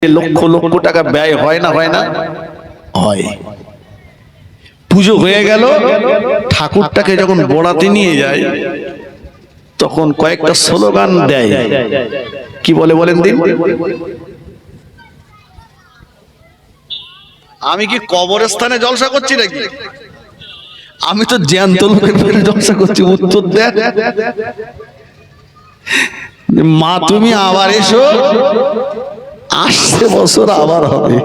লক্ষ লক্ষ টাকা ব্যয় হয় না হয়। পুজো হয়ে গেল, ঠাকুরটাকে যখন বড়াতে নিয়ে যায় তখন কয়েকটা স্লোগান দেয়। কি বলে বলেন দিন? আমি কি কবরস্থানে জলসা করছি নাকি? আমি তো জ্যান্ত লোকের পেটে জলসা করছি। উত্তর দেন, মা তুমি আবার এসো, আসছে বছর আবার হবে।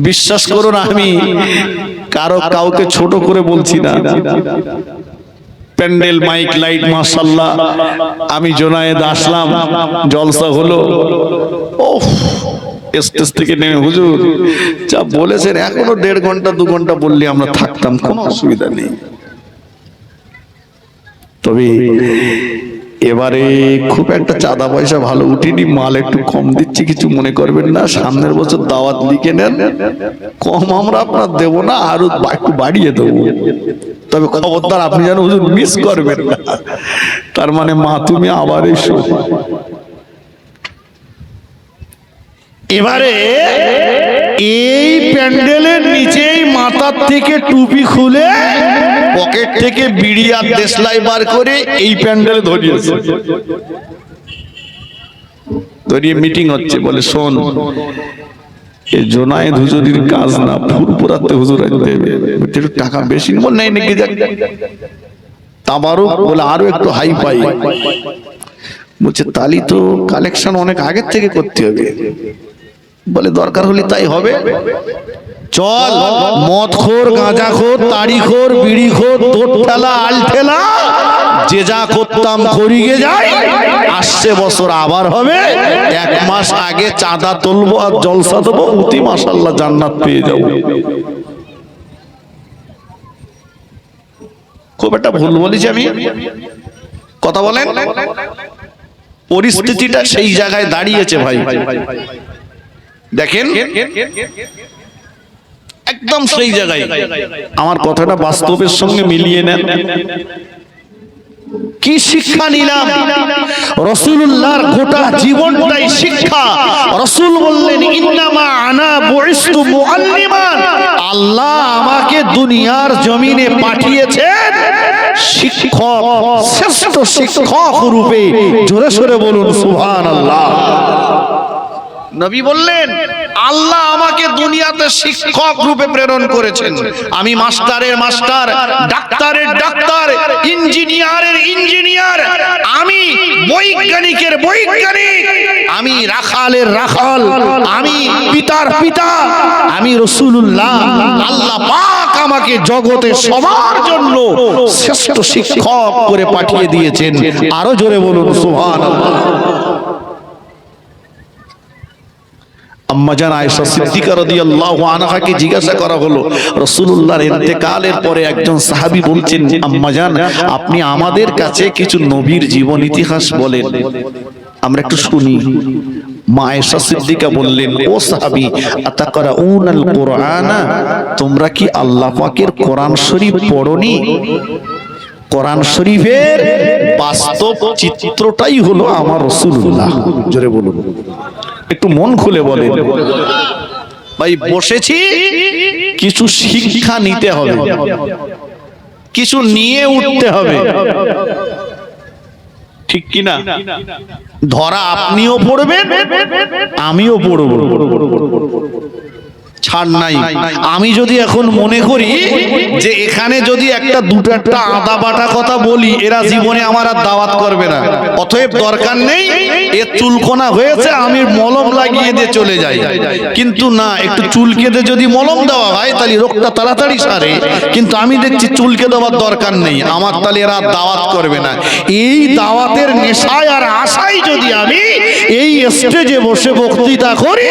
বিশ্বাস করুন, আমি কাউকে ছোট করে বলছি না। প্যান্ডেল, মাইক, লাইট, মাশাআল্লাহ। আমি জোনায়েদ আসলাম, জলসা হলো। ওফ, স্টেজ থেকে নেমে হুজুর যা বলেছেন, এখনো 1.5 ঘন্টা 2 ঘন্টা বললে আমরা থাকতাম, কোনো অসুবিধা নেই। তবে এবারে খুব একটা চাঁদা পয়সা ভালো উঠিনি, মাল একটু কম দিচ্ছি, কিছু মনে করবেন না। সামনের বছর দাওয়াত লিখে নেন, কম আমরা আপনার দেবো না, আরো একটু বাড়িয়ে দেবো। তবে খবরদার আপনি যেন হুজুর মিস করবেন না। তার মানে মা তুমি আবার এসো। এবারে এই প্যান্ডেলের নিচেই মাথার থেকে টুপি খুলে পকেট থেকে বিড়ি আর দেশলাই বার করে এই প্যান্ডেলে ধরিয়েছে। ধরিয়ে মিটিং হচ্ছে, বলে শোন, এই জোনায়েদ হুজুরির কাজ না, ফুরপুরাতে হুজুর দেবে, একটু টাকা বেশি বল নাই নাকি, তাবারুক বলে আরো একটু হাই পাই। বলছে তালি তো কালেকশন অনেক আগের থেকে করতে হবে। বলে দরকার হলে তাই হবে, চল মদখোর, গাঁজাখোর, তাড়িখোর, বিড়িখোর, তোর ঠেলা আল ঠেলা, যে যা করতাম করিয়ে যাই, আসছে বছর আবার হবে। 1 মাস আগে চাঁদা তুলবো আর জলসা দেবো, অতি মাশাআল্লাহ জান্নাত পেয়ে যাবো। খুব একটা ভুল বলেছি আমি? কথা বলেন। পরিস্থিতিটা সেই জায়গায় দাঁড়িয়েছে ভাই, দেখেন একদম সেই জায়গায়। আমার কথাটা বাস্তবের সঙ্গে মিলিয়ে নেন। কি শিক্ষা নিলাম? রাসূলুল্লাহর গোটা জীবনটাই শিক্ষা। রাসূল বললেন ইন্নামা আনা বুইস্তু মুআল্লিমান, আল্লাহ আমাকে দুনিয়ার জমিনে পাঠিয়েছেন শিক্ষক, শ্রেষ্ঠ শিক্ষক রূপে। জোরে সোরে বলুন সুবহানাল্লাহ। নবী বললেন আল্লাহ আমাকে দুনিয়াতে শিক্ষক রূপে প্রেরণ করেছেন। আমি মাস্টারের মাস্টার, ডাক্তারের ডাক্তার, ইঞ্জিনিয়ারের ইঞ্জিনিয়ার, আমি বৈজ্ঞানিকের বৈজ্ঞানিক, আমি রাখালের রাখাল, আমি পিতার পিতা, আমি রাসূলুল্লাহ। আল্লাহ পাক আমাকে জগতে সবার জন্য শ্রেষ্ঠ শিক্ষক করে পাঠিয়ে দিয়েছেন। আরো জোরে বলুন সুবহানাল্লাহ। আম্মাজান আয়েশা সিদ্দিকা রাদিয়াল্লাহু আনহাকে জিজ্ঞাসা করা হলো, রাসূলুল্লাহর ইন্তেকালের পরে একজন সাহাবী বলছেন, আম্মাজান আপনি আমাদের কাছে কিছু নবীর জীবন ইতিহাস বলেন, আমরা একটু শুনি। মা আয়েশা সিদ্দিকা বললেন, ও সাহাবী, আতাকরাউনাল কুরআনা, তোমরা কি আল্লাহ পাকের কোরআন শরীফ পড়োনি? কোরআন শরীফের বাস্তব চিত্রটাই হলো আমার রাসূলুল্লাহ। জোরে বলুন, একটু মন খুলে বলেন। ভাই বসেছি, কিছু শিক্ষা নিতে হবে, কিছু নিয়ে উঠতে হবে, ঠিক কিনা? ধরা আপনিও পড়বেন, আমিও পড়ব, ছাড় নাই। আমি যদি এখন মনে করি যে এখানে যদি একটা দুটো একটা আদা বাটা কথা বলি, এরা জীবনে আমার আর দাওয়াত করবে না, অতএব দরকার নেই, এর চুলকোনা হয়েছে আমি মলম লাগিয়ে দিয়ে চলে যাই। কিন্তু না, একটু চুলকেতে যদি মলম দেওয়া হয় তাহলে রোগটা তাড়াতাড়ি সারে। কিন্তু আমি দেখছি চুলকে দেওয়ার দরকার নেই, আমার তাহলে এরা দাওয়াত করবে না। এই দাওয়াতের নেশায় আর আশায় যদি আমি এই স্টেজে বসে বক্তৃতা করি,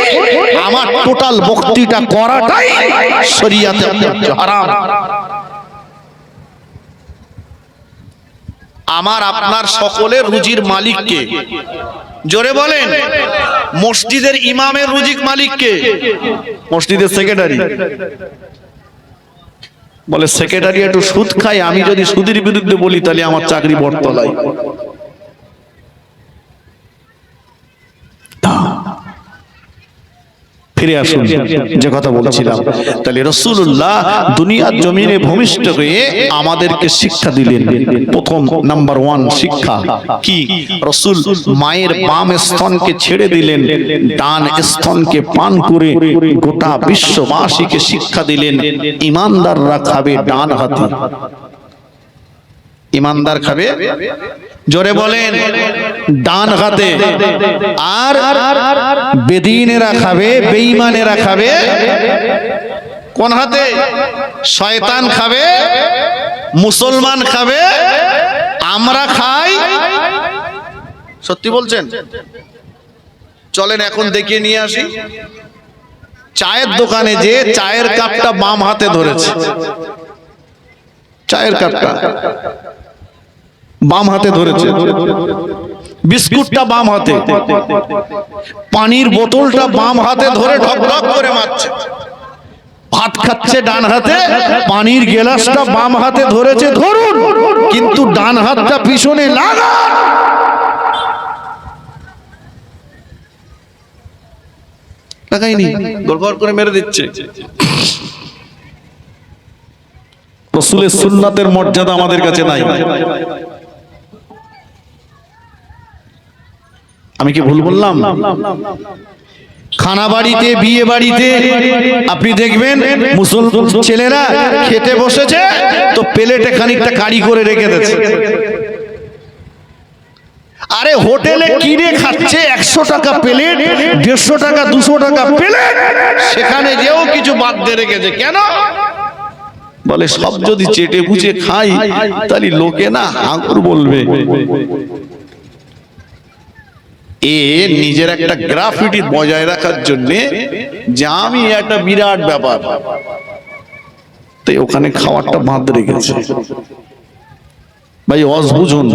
আমার টোটাল বক্তৃতা করাটাই শরীয়তে হারাম। আমার আপনার সকলের রুজির মালিক কে? জোরে বলেন। মসজিদের ইমামের রুজির মালিক কে? মসজিদের সেক্রেটারি। বলে সেক্রেটারি একটু সুদ খায়, আমি যদি সুদের বিরুদ্ধে বলি তাহলে আমার চাকরি বরতলায়। ফিরে আসুন, যে কথা বলছিলাম। তাহলে রাসূলুল্লাহ দুনিয়ার জমিনে ভূমিষ্ঠ হয়ে আমাদেরকে শিক্ষা দিলেন। প্রথম নাম্বার 1 শিক্ষা কি? রাসূল মায়ের বাম স্তনকে ছেড়ে দিলেন, ডান স্তনকে পান করে গোটা বিশ্ববাসীকে শিক্ষা দিলেন ঈমানদাররা খাবে ডান হাতে। ঈমানদার খাবে, জোরে বলেন, ডান হাতে। আর বেদিনেরা খাবে, বেঈমানেরা খাবে কোন হাতে? শয়তান খাবে, মুসলমান খাবে, আমরা খাই। সত্যি বলছেন? চলেন এখন দেখিয়ে নিয়ে আসি। চায়ের দোকানে যে চায়ের কাপটা বাম হাতে ধরেছে, চায়ের কাপটা বাম হাতে ধরেছে, বিস্কুটটা বাম হাতে, পানির বোতলটা বাম হাতে ধরে ঢক ঢক করে মারছে। ভাত খাচ্ছে ডান হাতে, পানির গ্লাসটা বাম হাতে ধরেছে, ধরুন, কিন্তু ডান হাতটা পিছনে লাগা। লাগাইনি, গড়গড় করে মেরে দিচ্ছে। রাসূলের সুন্নাতের মর্যাদা আমাদের কাছে নাই। আমি কি ভুল বললাম? খানা বাড়িতে, বিয়ে বাড়িতে আপনি দেখবেন মুসলমান ছেলেরা খেতে বসেছে তো প্লেটে খানিকটা কারি করে রেখে দিয়েছে। আরে হোটেলে কিনে খাচ্ছে 100 টাকা প্লেট, 150 টাকা, 200 টাকা প্লেট, সেখানে যেও কিছু বাদ দিয়ে রেখেছে। কেন? বলে সব যদি চেটে বুঝে খাই তাহলে লোকে না হাঁকুর বলবে। এ নিজের একটা গ্রাফিটি বজায় রাখার জন্য যে আমি একটা বিরাট ব্যাপার, তাই ওখানে খাওয়ারটা বাদ রেখেছে। ভাই ওয়াজ বুঝুন,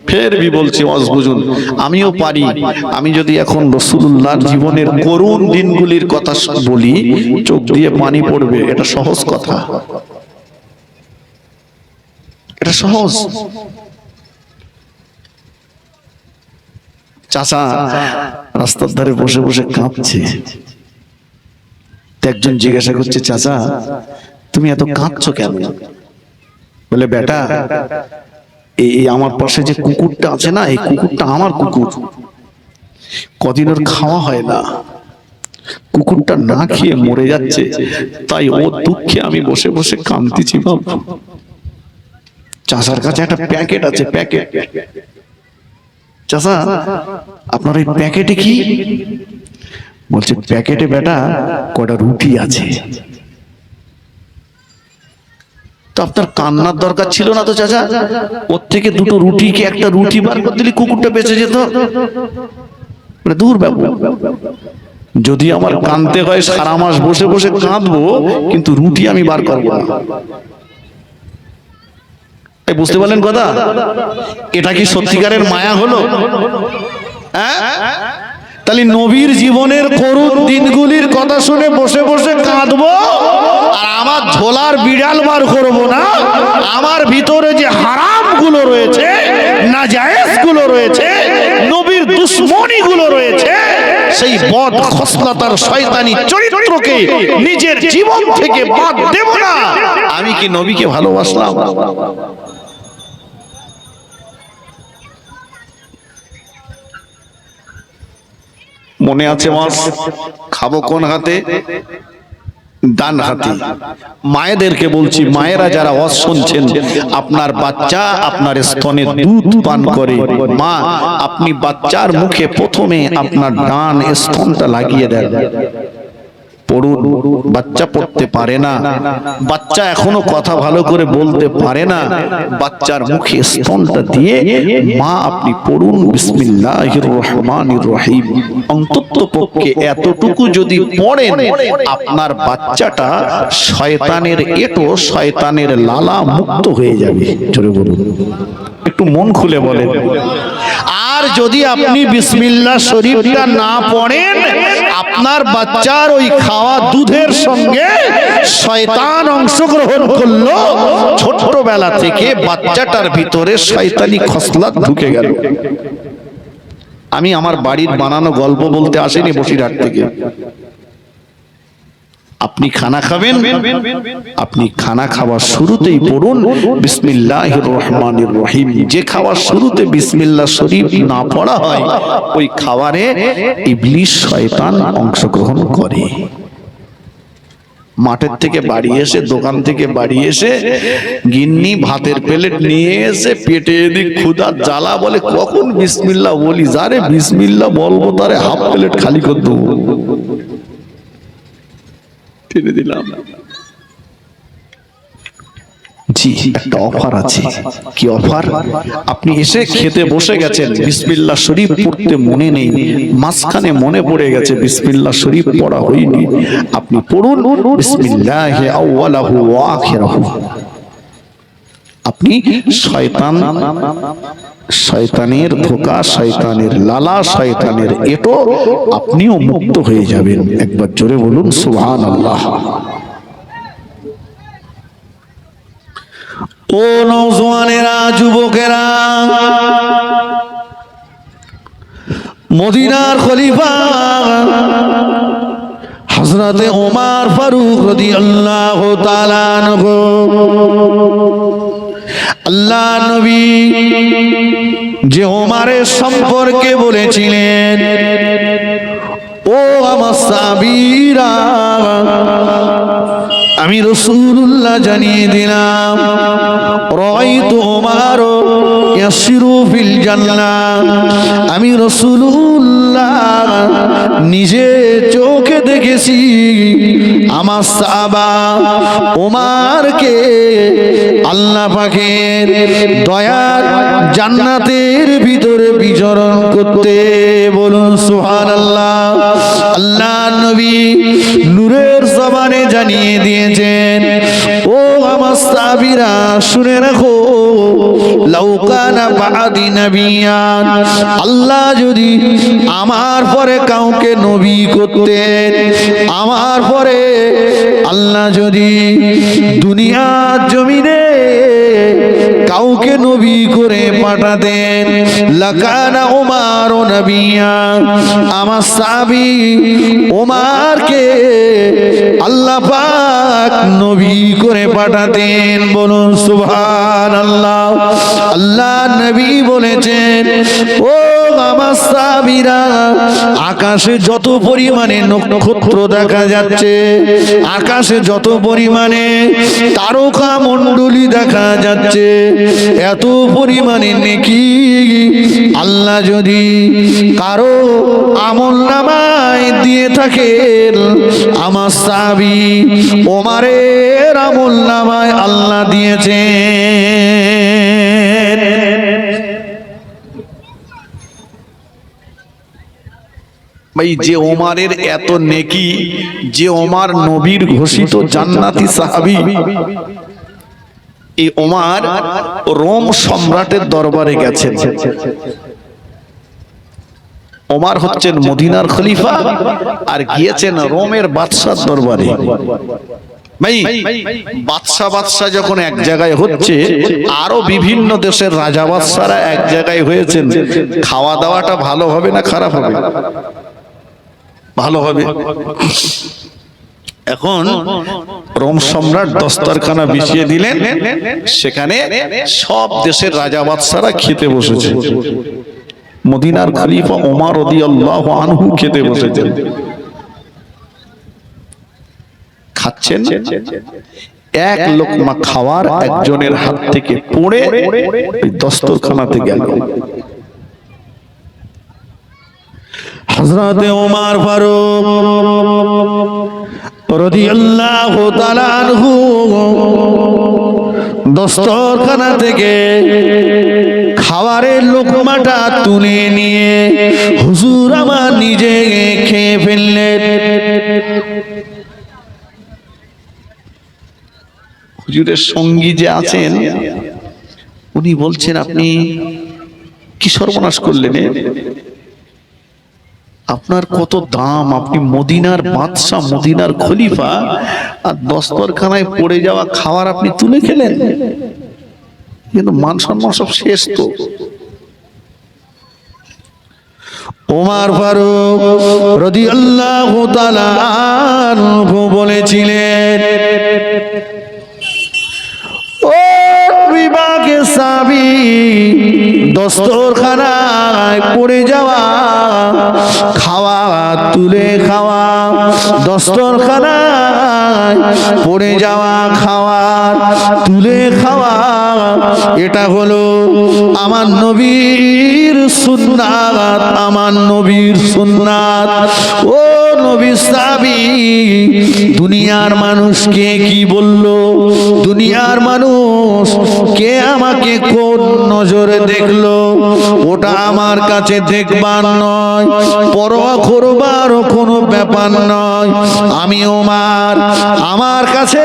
ফের ভি বলছি ওয়াজ বুঝুন। আমিও পারি, আমি যদি এখন রাসূলুল্লাহর জীবনের করুণ দিনগুলির কথা বলি চোখ দিয়ে পানি পড়বে। এটা সহজ কথা, এটা সহজ। চাচা রাস্তার ধারে বসে বসে কাঁদছে, একজন জিজ্ঞাসা করছে, চাচা তুমি এত কাঁদছো কেন? বলে, বেটা এই আমার পাশে যে কুকুরটা আছে না, এই কুকুরটা আমার কুকুর, কদিন ওর খাওয়া হয় না, কুকুরটা না খেয়ে মরে যাচ্ছে, তাই ওর দুঃখে আমি বসে বসে কাঁদতেছি বাবা। চাচার কাছে একটা প্যাকেট আছে, প্যাকেট। চাচা আপনার এই প্যাকেটে কি? বলছে, প্যাকেটে বেটা কটা রুটি আছে। তো আপনার কান্নার দরকার ছিল না তো চাচা, ওর থেকে দুটো রুটিকে একটা রুটি বার করে দিলে কুকুরটা বেঁচে যেত। দূর বাবু, যদি আমার কাঁদতে হয় সারা মাস বসে বসে কাঁদবো, কিন্তু রুটি আমি বার করবো না। বুঝতে পারলেন কথা? এটা কি সত্যিকারের মায়া হলো? হ্যাঁ, তাহলে নবীর জীবনের করুণ দিনগুলির কথা শুনে বসে বসে কাঁদবো, আর আমার ঝোলার বিড়াল বার করবো না। আমার ভিতরে যে হারাম গুলো রয়েছে, নাজায়েজ গুলো রয়েছে, নবীর দুশ্মনী গুলো রয়েছে, সেই বদ খসলতার শয়তানি চরিত্রকে নিজের জীবন থেকে বাদ দেব না। আমি কি নবীকে ভালোবাসলাম? মনে আছে মাছ খাবো কোন হাতে? ডান হাতে। মায়েদেরকে বলছি, মায়েরা যারা ওয়াজ শুনছেন, আপনার বাচ্চা আপনার স্তনে দুধ পান করে, মা আপনি বাচ্চার মুখে প্রথমে আপনার ডান স্তনটা লাগিয়ে দেন। পড়ুন, বাচ্চা পড়তে পারে না, বাচ্চা এখনো কথা ভালো করে বলতে পারে না, বাচ্চার মুখে স্তনটা দিয়ে মা আপনি পড়ুন বিসমিল্লাহির রহমানির রহিম। অন্তত পক্ষে এতটুকু যদি পড়েন, আপনার বাচ্চাটা শয়তানের এঁটো, শয়তানের লালা মুক্ত হয়ে যাবে। জোরে বলুন, একটু মন খুলে বলেন। আর যদি আপনি বিসমিল্লাহ শরীফটা না পড়েন, আপনার বাচ্চার ওই খাওয়া দুধের সঙ্গে শয়তান অংশগ্রহণ করলো, ছোটবেলা থেকে বাচ্চাটার ভিতরে শয়তানি খসলত ঢুকে গেল। আমি আমার বাড়ির বানানো গল্প বলতে আসিনি বসিরহাট থেকে, আপনি খানা খাবেন, আপনি খানা খাওয়ার শুরুতেই পড়ুন বিসমিল্লাহির রহমানির রহিম। যে খাওয়ার শুরুতে বিসমিল্লাহ শরীফ না পড়া হয় ওই খাবারে ইবলিস শয়তান অংশগ্রহণ করে। মাঠের থেকে বাড়ি এসে, দোকান থেকে বাড়ি এসে গিন্নি ভাতের প্লেট নিয়ে এসে পেটে এদিক ক্ষুধার জ্বালা, বলে কখন বিসমিল্লাহ বলি, যারে বিসমিল্লাহ বলবো তারে হাফ প্লেট খালি করে দেবো। টেনে দিলাম। জি, একটা অফার আছে। কি অফার? আপনি এসে খেতে বসে গেছেন, বিসমিল্লাহ শরীফ পড়তে মনে নেই, মাঝখানে মনে পড়ে গেছে বিসমিল্লাহ শরীফ পড়া হয়নি, আপনি পড়ুন বিসমিল্লাহি আউওয়ালাহু ওয়া আখিরাহু। আপনি শয়তানের ধোঁকা, শয়তানের লালা, শয়তানের এটো আপনিও মুক্ত হয়ে যাবেন। একবার জোরে বলুন সুবহানাল্লাহ। ও নওজওয়ানেরা, যুবকেরা, মদিনার খলিফা হযরতে ওমর ফারুক রাদিয়াল্লাহু তাআলা আনহু, আল্লাহ নবী যে ওমরের সম্পর্কে বলেছিলেন, ও আমার সাহাবীরা, আমি রাসূলুল্লাহ জানিয়ে দিলাম, রাআইতু ওমর ইয়াসিরু ফিল জান্নাহ, আমি রাসূলুল্লাহ নিজে চোখে দেখেছি আমার সাহাবা ওমরকে আল্লাহ পাকের দয়ার জান্নাতের ভিতরে বিচরণ করতে। বলুন সুবহানাল্লাহ। আল্লাহ নবী নূরের জবানে জানিয়ে দিয়েছেন, ও আমার সাহাবীরা শুনে রাখো, লাউ কানা বাদি নবিয়ান, আল্লাহ যদি আমার পরে কাউকে নবী করতেন, আমার পরে আল্লাহ যদি দুনিয়ার জমিনে কাউকে নবী করে পাঠাতেন, লাকানা ওমর নবিয়া, আমার সাহাবী ওমরকে আল্লাহ পাক নবী করে পাঠাতেন। বলুন সুবহানাল্লাহ। আল্লাহ নবী বলেছেন, ও আমার সাহাবীরা, আকাশে যত পরিমাণে নক্ষত্র দেখা যাচ্ছে, আকাশে যত পরিমাণে তারকা মণ্ডলী দেখা যাচ্ছে, এত পরিমাণে নেকি আল্লাহ যদি কারো আমলনামায় দিয়ে থাকেন, আমার সাহাবী ওমরের আমলনামায় আল্লাহ দিয়েছেন। ভাই, যে ওমরের এত নেকি, যে ওমর নবীর ঘোষিত জান্নাতি সাহাবী, এই ওমর রোম সম্রাটের দরবারে গেছেন। ওমর হচ্ছেন মদিনার খলিফা আর গিয়েছেন রোমের বাদশার দরবারে। ভাই, বাদশা যখন এক জায়গায় হচ্ছে, আরো বিভিন্ন দেশের রাজা বাদশারা এক জায়গায় হয়েছেন, খাওয়া দাওয়াটা ভালো হবে না খারাপ হবে? ভালো হবে। এখন রোম সম্রাট দস্তরখানা বিছিয়ে দিলেন, সেখানে সব দেশের রাজা বাদশারা খেতে বসেছে। মদিনার খলিফা ওমর রাদিয়াল্লাহু আনহু খেতে বসেছেন। খাচ্ছেন, এক লোকমা খাওয়ার একজনের হাত থেকে পড়ে ওই দস্তরখানাতে গেল। হযরতে ওমর ফারুক রাদিয়াল্লাহু তাআলা আনহু দস্তরখানা থেকে খাবারের লোকমাটা তুলে নিয়ে হুজুর আমার নিজে খেয়ে ফেললেন। হুজুরের সঙ্গী যে আছেন উনি বলছেন, আপনি কি সর্বনাশ করলেন? আপনার কত দাম, আপনি মদিনার বাদশা, মদিনার খলিফা, আর দস্তরখানায় পড়ে যাওয়া খাবার আপনি তুলে খেলেন, কিন্তু মান সম্মান সব শেষ তো। ওমর ফারুক রাদিয়াল্লাহু তাআলা আনহু বলেছিলেন, ও বিবাগে সাবি, দস্তরখানায় পড়ে যাওয়া খাওয়া তুলে খাওয়া, দস্তরখানায় পড়ে যাওয়া খাওয়া তুলে খাওয়া, এটা হলো আমার নবীর সুন্নাত, আমার নবীর সুন্নাত। ও নবীর সাহাবী, দুনিয়ার মানুষ কে কি বলল, দুনিয়ার মানুষ কে আমাকে কোন নজরে দেখলো, ওটা আমার কাছে দেখবার নয়, পরোয়া করবার কোনো ব্যাপার নয়। আমি ওমর, আমার কাছে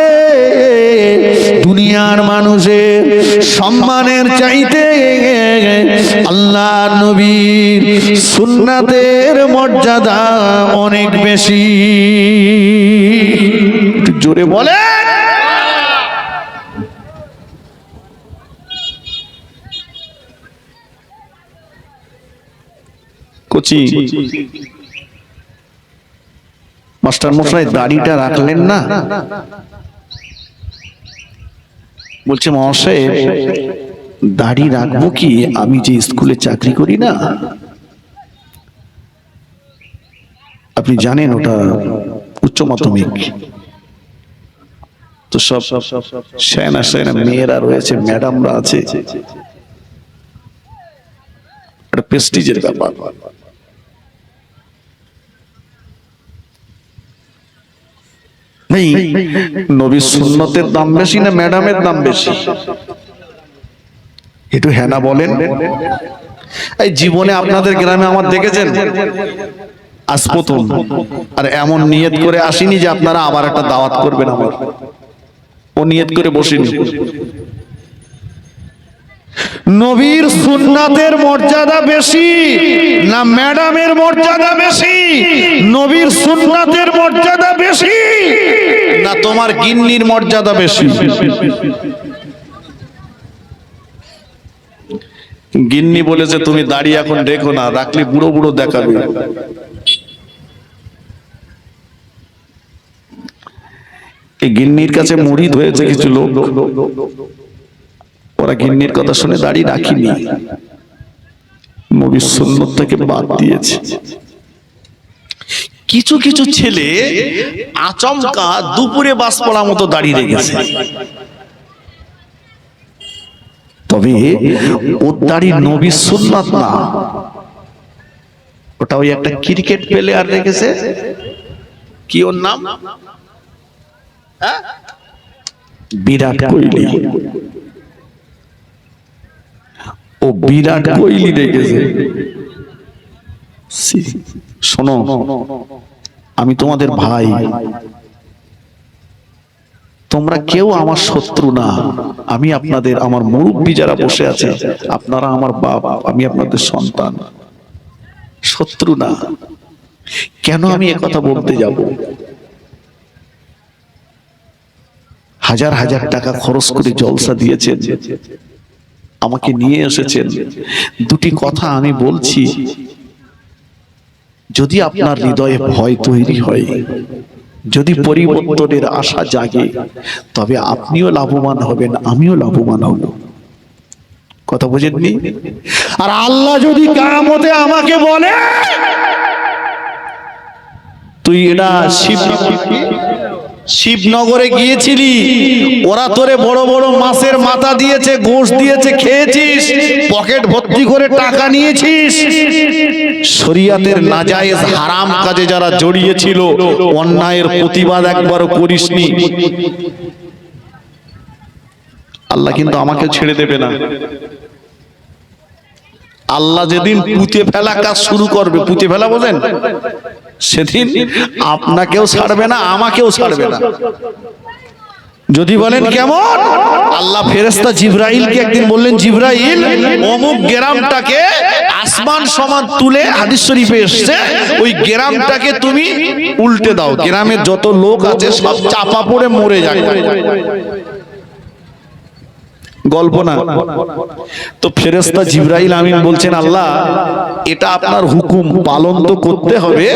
দুনিয়ার মানুষের সম্মানের চাইতে আল্লাহ নবীর সুন্নাতের মর্যাদা অনেক বেশি। জোরে বলে। কোচি মাস্টার মশাই দাড়িটা রাখলেন না? বলছে মহাশয় দাড়ি রাখবো কি, আমি যে স্কুলে চাকরি করি না, আপনি জানেন ওটা উচ্চ মাধ্যমিক, তো সব সেনা সেনা মেয়েরা রয়েছে, ম্যাডামরা আছে, একটা প্রেস্টিজের ব্যাপার। নবীর সুন্নতের দাম বেশি না ম্যাডামের দাম বেশি? একটু হ্যাঁ না বলেন। এই জীবনে আপনাদের গ্রামে আমার দেখেছেন আজ প্রথম, আর এমন নিয়ত করে আসিনি যে আপনারা আবার একটা দাওয়াত করবেন আমার, ও নিয়ত করে বসিনি। নবীর সুন্নাতের মর্যাদা বেশি না ম্যাডামের মর্যাদা বেশি? নবীর সুন্নাতের মর্যাদা বেশি না তোমার গিন্নির মর্যাদা বেশি? গিন্নি বলেছে তুমি দাড়ি এখন রেখো না, রাখলে বুড়ো বুড়ো দেখাবে। এই গিন্নির কাছে মুরিদ হয়েছে কিছু লোক, ওরা গিন্নির কথা শুনে দাড়ি রাখিনি, নবীর সুন্নাত থেকে বাদ দিয়েছে। কিছু কিছু ছেলে আচমকা দুপুরে বাস পড়া মতো দাড়ি রেখেছে, তবে ওর দাড়ি নবীর সুন্নাত না, ওটা ওই একটা ক্রিকেট প্লেয়ার রেখেছে, কি ওর নাম, বিরাট কোহলি। ও বিরাট কোহলি রেখেছে। শোনো, আমি তোমাদের ভাই, তোমরা কেউ আমার শত্রু না, আমি আপনাদের, আমার মুরব্বী যারা বসে আছে আপনারা আমার বাপ, আমি আপনাদের সন্তান, শত্রু না। কেন আমি একথা বলতে যাব? হাজার হাজার টাকা খরচ করে জলসা দিয়েছেন, আমাকে নিয়ে এসেছেন, দুটি কথা আমি বলছি, যদি আপনার হৃদয়ে ভয় তৈরি হয়, যদি পরিবর্তনের আশা জাগে, তবে আপনিও লাভবান হবেন, আমিও লাভবান হব। কথা বুঝেননি? আর আল্লাহ যদি কিয়ামতে আমাকে বলে তুই এটা শিবনগরে গিয়েছিলি, ওরা তোরে বড় বড় মাছের মাথা দিয়েছে, গোশত দিয়েছে, খেয়েছিস, পকেট ভর্তি করে টাকা নিয়েছিস, শরীয়তের নাজায়েজ হারাম কাজে যারা জড়িয়েছিল, অন্যায়ের প্রতিবাদ একবারও করিসনি, আল্লাহ কিন্তু আমাকে ছেড়ে দেবে না। আল্লাহ যেদিন পুঁতে ফেলা কাজ শুরু করবে, পুঁতে ফেলা বোঝেন, সেদিন আপনাকেও ছাড়বে না, আমাকেও ছাড়বে না। যদি বলেন কেমন? আল্লাহ ফেরেশতা জিবরাইলকে একদিন বললেন, জিবরাইল অমুক গ্রামটাকে আসমান সমান তুলে, হাদিস শরীফে এসেছে, ওই গ্রামটাকে তুমি উল্টে দাও, গ্রামের যত লোক আছে সব চাপা পড়ে মরে যায়। গল্প না। তো ফেরেশতা জিবরাইল আমিন বলছেন, আল্লাহ এটা আপনার হুকুম, পালন তো করতে হবে,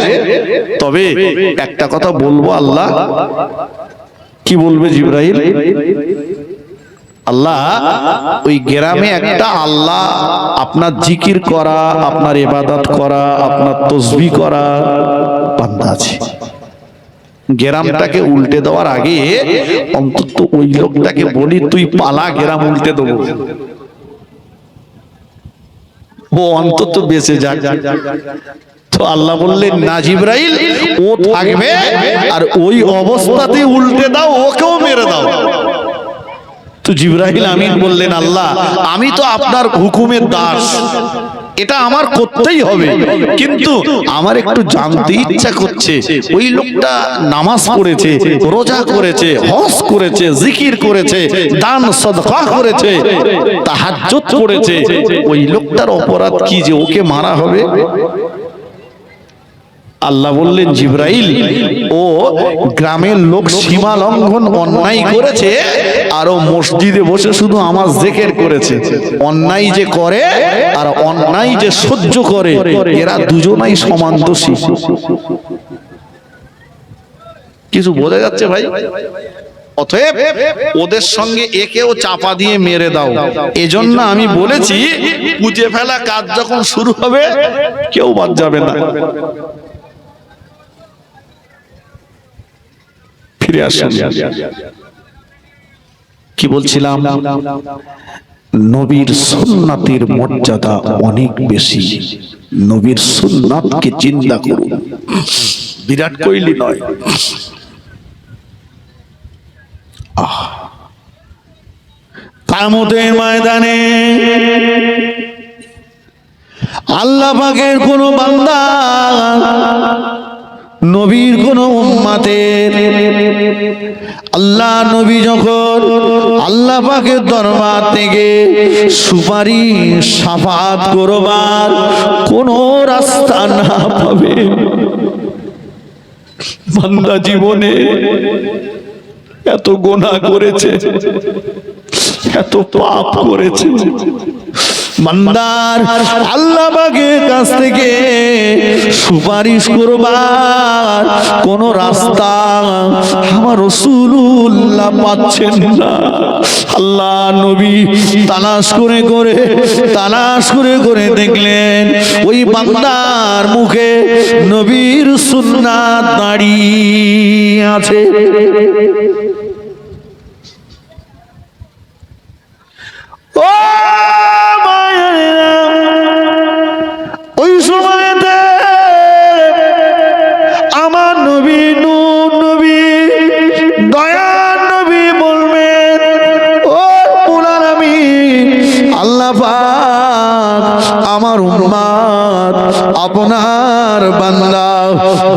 তবে একটা কথা বলবো আল্লাহ। কি বলবে জিবরাইল? আল্লাহ ওই গ্রামে একটা আল্লাহ আপনার জিকির করা, আপনার ইবাদত করা, আপনার তাসবিহ করা বান্দা আছে। গ্রামটাকে উল্টে দেওয়ার আগে অন্তত ওই লোকটাকে বলি, তুই পালা, গ্রাম উল্টে দেবো, ও অন্তত বেঁচে যাক। তো আল্লাহ বললেন, না জিবরাইল, ও থাকবে, আর ওই অবস্থাতে উল্টে দাও, ওকেও মেরে দাও। তো জিবরাইল আমিন বললেন, আল্লাহ আমি তো আপনার হুকুমের দাস, এটা আমার করতেই হবে, কিন্তু আমার একটু জানতে ইচ্ছা করছে, ওই লোকটা নামাজ পড়েছে, রোজা করেছে, হজ করেছে, জিকির করেছে, দান সদকা করেছে, তাহাজ্জুদ করেছে, ওই লোকটার অপরাধ কি যে ওকে মারা হবে? আল্লাহ বললেন, জিবরাইল ও গ্রামের লোক সীমা লঙ্ঘন অন্যায় করেছে, আর ও মসজিদে বসে শুধু আমার জিকির করেছে। অন্যায় যে করে আর অন্যায় যে সহ্য করে, এরা দুজনাই সমান দোষী। কিছু বোঝা যাচ্ছে ভাই? অতএব ওদের সঙ্গে একেও চাপা দিয়ে মেরে দাও। এজন্য আমি বলেছি, পুঁজে ফেলা কাজ যখন শুরু হবে কেউ বাদ যাবে না। ফিরে আসুন। কি বলছিলাম? নবীর সুন্নাতের মর্যাদা অনেক বেশি। নবীর সুন্নাতকে চিন্তা করুন, বিরাট কোহলি নয়। কিয়ামতের ময়দানে আল্লাহ পাকের কোন বান্দা, নবীর কোন উম্মতের, আল্লাহ নবী যখন আল্লাহ পাকের দরবার থেকে সুপারিশ শাফাত করবার কোন রাস্তা না পাবে, বান্দা জীবনে এত গুনাহ করেছে, এত পাপ করেছে, বান্দার আল্লাহ পাকের কাছ থেকে সুপারিশ করবার কোন রাস্তা আমার রাসূলুল্লাহ পাচ্ছেন না। আল্লাহ নবী তালাশ করে দেখলেন ওই বান্দার মুখে নবীর সুন্নাত দাঁড়িয়ে আছে। ও ওই সময়তে আমার নবী, নূর নবী, দয়ার নবী বলবেন, ও রব্বুল আলামিন, আল্লাহ পাক আমার উম্মত আপনার বান্দা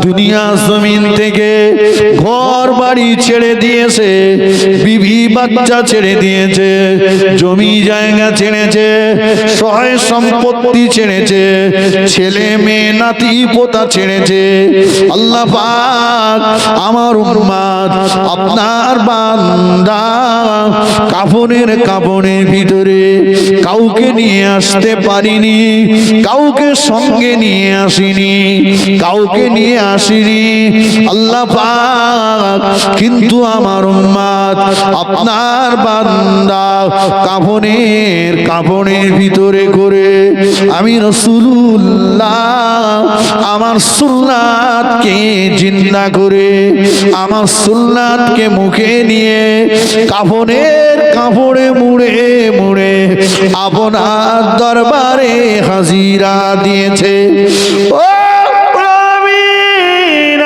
দুনিয়া জমিন থেকে ঘর বাড়ি ছেড়ে দিয়েছে, বিবি বাচ্চা ছেড়ে দিয়েছে, জমি জায়গা ছেড়েছে, সহায় সম্পত্তি ছেড়েছে, ছেলে মেয়ে নাতি পোতা ছেড়েছে। আল্লাহ পাক আমার উম্মত আপনার বান্দা কাফনের ভিতরে কাউকে নিয়ে আসতে পারিনি, কাউকে সঙ্গে নিয়ে আসিনি, কাউকে নিয়ে আসিনি আল্লাহ পাক, কিন্তু আমার উম্মত আপনার বান্দা কাফনের ভিতরে করে আমি রাসূলুল্লাহ আমার সুন্নাতকে জিন্দা করে, আমার সুন্নাতকে মুখে নিয়ে কাফনের কাপড়ে মুড়ে মুড়ে আপনার দরবারে হাজিরা দিয়েছে। ও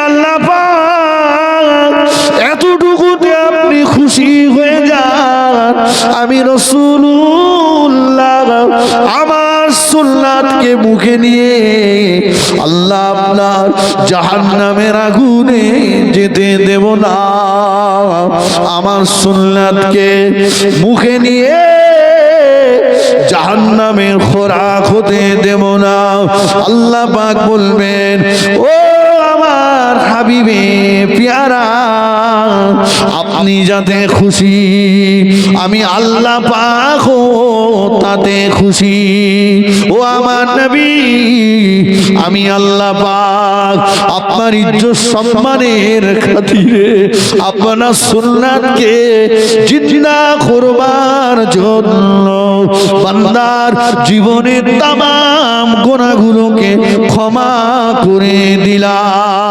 আল্লাহ পাক, এতটুকুতে আপনি খুশি হয়ে যান। আমি রাসূলুল্লাহ আমার সুন্নাতকে মুখে নিয়ে আল্লাহ আপনার জাহান্নামের আগুনে যেতে দেব না। আমার সুন্নাতকে মুখে নিয়ে জাহান্নামের খোরাক হতে দেব না। আল্লাহ পাক বলবেন, ও আমার হাবিবে প্যারা, আপনি যাতে খুশি, আমি আল্লাহ পাক তাতে খুশি। ও আমার নবী, আমি আল্লাহ পাক আপনার ইজ্জত সম্মানের খাতিরে আপনার সুন্নাতকে জিন্দা করবার জন্য বান্দার জীবনের তামাম গুনাহগুলোকে ক্ষমা করে দিলাম।